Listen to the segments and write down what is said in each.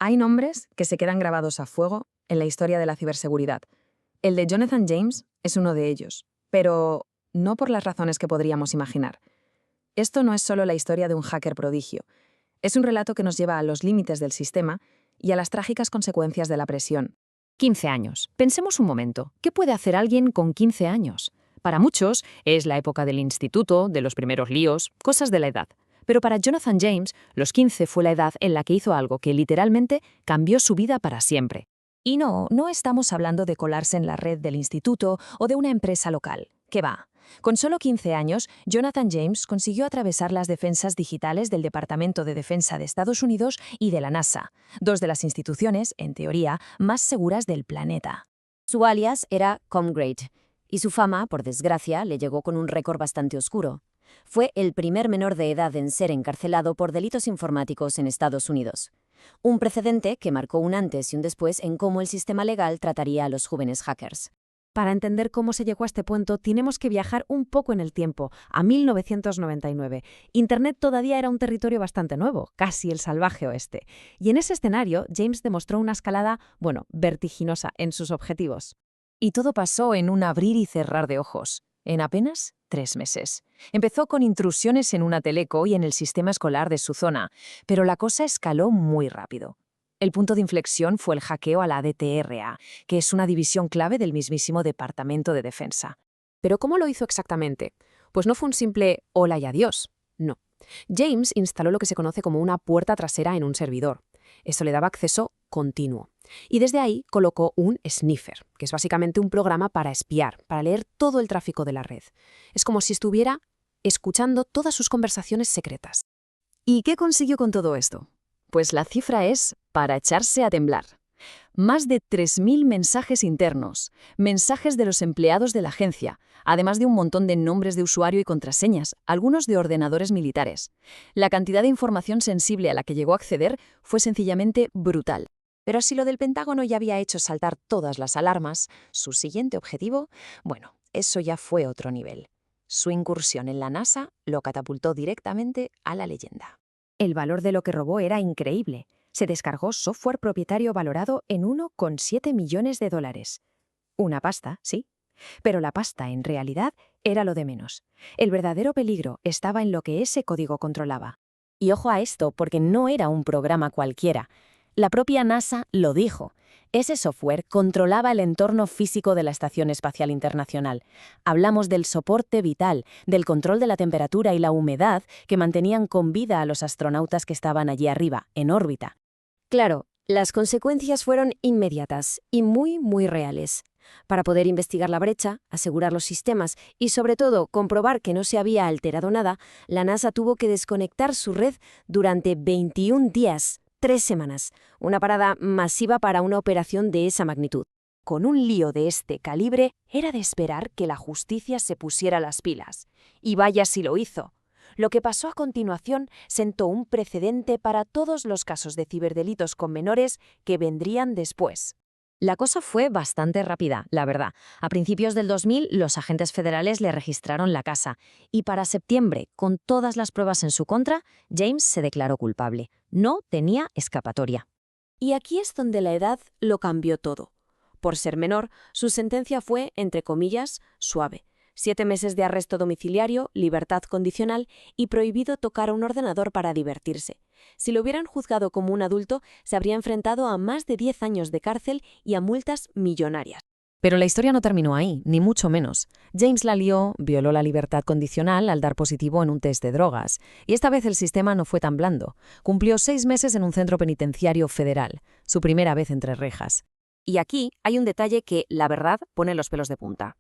Hay nombres que se quedan grabados a fuego en la historia de la ciberseguridad. El de Jonathan James es uno de ellos, pero no por las razones que podríamos imaginar. Esto no es solo la historia de un hacker prodigio. Es un relato que nos lleva a los límites del sistema y a las trágicas consecuencias de la presión. 15 años. Pensemos un momento. ¿Qué puede hacer alguien con 15 años? Para muchos es la época del instituto, de los primeros líos, cosas de la edad. Pero para Jonathan James, los 15 fue la edad en la que hizo algo que literalmente cambió su vida para siempre. Y no estamos hablando de colarse en la red del instituto o de una empresa local. ¿Qué va? Con solo 15 años, Jonathan James consiguió atravesar las defensas digitales del Departamento de Defensa de Estados Unidos y de la NASA, dos de las instituciones, en teoría, más seguras del planeta. Su alias era Comgrade, y su fama, por desgracia, le llegó con un récord bastante oscuro. Fue el primer menor de edad en ser encarcelado por delitos informáticos en Estados Unidos. Un precedente que marcó un antes y un después en cómo el sistema legal trataría a los jóvenes hackers. Para entender cómo se llegó a este punto, tenemos que viajar un poco en el tiempo, a 1999. Internet todavía era un territorio bastante nuevo, casi el salvaje oeste. Y en ese escenario, James demostró una escalada, vertiginosa en sus objetivos. Y todo pasó en un abrir y cerrar de ojos, en apenas 3 meses. Empezó con intrusiones en una teleco y en el sistema escolar de su zona, pero la cosa escaló muy rápido. El punto de inflexión fue el hackeo a la DTRA, que es una división clave del mismísimo Departamento de Defensa. ¿Pero cómo lo hizo exactamente? Pues no fue un simple hola y adiós. No. James instaló lo que se conoce como una puerta trasera en un servidor. Eso le daba acceso continuo. Y desde ahí colocó un sniffer, que es básicamente un programa para espiar, para leer todo el tráfico de la red. Es como si estuviera escuchando todas sus conversaciones secretas. ¿Y qué consiguió con todo esto? Pues la cifra es para echarse a temblar. Más de 3.000 mensajes internos, mensajes de los empleados de la agencia, además de un montón de nombres de usuario y contraseñas, algunos de ordenadores militares. La cantidad de información sensible a la que llegó a acceder fue sencillamente brutal. Pero si lo del Pentágono ya había hecho saltar todas las alarmas, su siguiente objetivo, eso ya fue otro nivel. Su incursión en la NASA lo catapultó directamente a la leyenda. El valor de lo que robó era increíble. Se descargó software propietario valorado en $1,7 millones. Una pasta, sí. Pero la pasta, en realidad, era lo de menos. El verdadero peligro estaba en lo que ese código controlaba. Y ojo a esto, porque no era un programa cualquiera. La propia NASA lo dijo. Ese software controlaba el entorno físico de la Estación Espacial Internacional. Hablamos del soporte vital, del control de la temperatura y la humedad que mantenían con vida a los astronautas que estaban allí arriba, en órbita. Claro, las consecuencias fueron inmediatas y muy reales. Para poder investigar la brecha, asegurar los sistemas y, sobre todo, comprobar que no se había alterado nada, la NASA tuvo que desconectar su red durante 21 días. 3 semanas, una parada masiva para una operación de esa magnitud. Con un lío de este calibre, era de esperar que la justicia se pusiera las pilas. Y vaya si lo hizo. Lo que pasó a continuación sentó un precedente para todos los casos de ciberdelitos con menores que vendrían después. La cosa fue bastante rápida, la verdad. A principios del 2000, los agentes federales le registraron la casa y para septiembre, con todas las pruebas en su contra, James se declaró culpable. No tenía escapatoria. Y aquí es donde la edad lo cambió todo. Por ser menor, su sentencia fue, entre comillas, suave. 7 meses de arresto domiciliario, libertad condicional y prohibido tocar un ordenador para divertirse. Si lo hubieran juzgado como un adulto, se habría enfrentado a más de 10 años de cárcel y a multas millonarias. Pero la historia no terminó ahí, ni mucho menos. James la lió, violó la libertad condicional al dar positivo en un test de drogas. Y esta vez el sistema no fue tan blando. Cumplió 6 meses en un centro penitenciario federal, su primera vez entre rejas. Y aquí hay un detalle que, la verdad, pone los pelos de punta.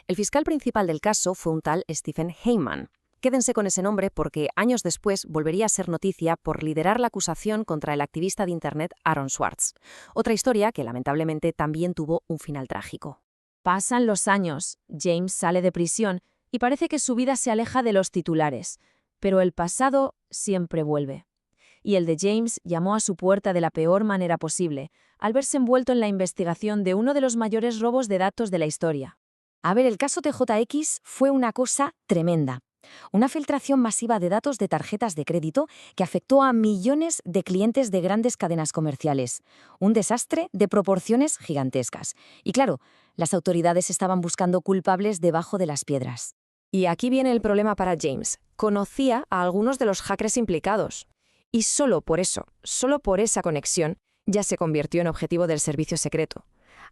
El fiscal principal del caso fue un tal Stephen Heyman. Quédense con ese nombre porque años después volvería a ser noticia por liderar la acusación contra el activista de Internet Aaron Swartz. Otra historia que lamentablemente también tuvo un final trágico. Pasan los años, James sale de prisión y parece que su vida se aleja de los titulares. Pero el pasado siempre vuelve. Y el de James llamó a su puerta de la peor manera posible, al verse envuelto en la investigación de uno de los mayores robos de datos de la historia. A ver, el caso TJX fue una cosa tremenda. Una filtración masiva de datos de tarjetas de crédito que afectó a millones de clientes de grandes cadenas comerciales. Un desastre de proporciones gigantescas. Y claro, las autoridades estaban buscando culpables debajo de las piedras. Y aquí viene el problema para James. Conocía a algunos de los hackers implicados. Y solo por eso, solo por esa conexión, ya se convirtió en objetivo del servicio secreto.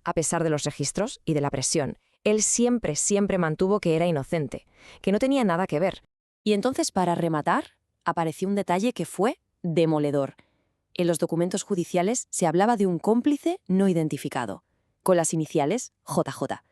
A pesar de los registros y de la presión, él siempre mantuvo que era inocente, que no tenía nada que ver. Y entonces, para rematar, apareció un detalle que fue demoledor. En los documentos judiciales se hablaba de un cómplice no identificado, con las iniciales JJ.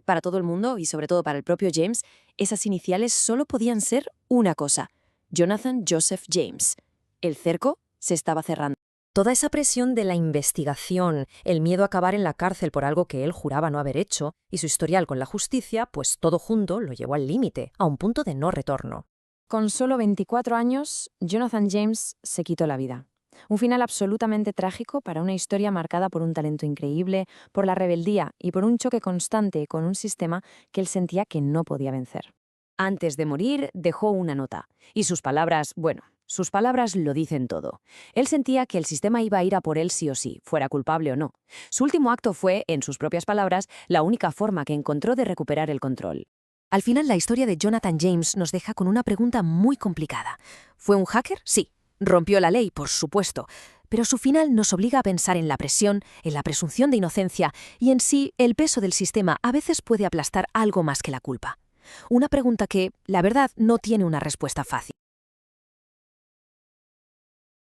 Para todo el mundo, y sobre todo para el propio James, esas iniciales solo podían ser una cosa: Jonathan Joseph James. El cerco se estaba cerrando. Toda esa presión de la investigación, el miedo a acabar en la cárcel por algo que él juraba no haber hecho, y su historial con la justicia, pues todo junto lo llevó al límite, a un punto de no retorno. Con solo 24 años, Jonathan James se quitó la vida. Un final absolutamente trágico para una historia marcada por un talento increíble, por la rebeldía y por un choque constante con un sistema que él sentía que no podía vencer. Antes de morir, dejó una nota. Y sus palabras, bueno, sus palabras lo dicen todo. Él sentía que el sistema iba a ir a por él sí o sí, fuera culpable o no. Su último acto fue, en sus propias palabras, la única forma que encontró de recuperar el control. Al final, la historia de Jonathan James nos deja con una pregunta muy complicada. ¿Fue un hacker? Sí. Rompió la ley, por supuesto. Pero su final nos obliga a pensar en la presión, en la presunción de inocencia y en si el peso del sistema a veces puede aplastar algo más que la culpa. Una pregunta que, la verdad, no tiene una respuesta fácil.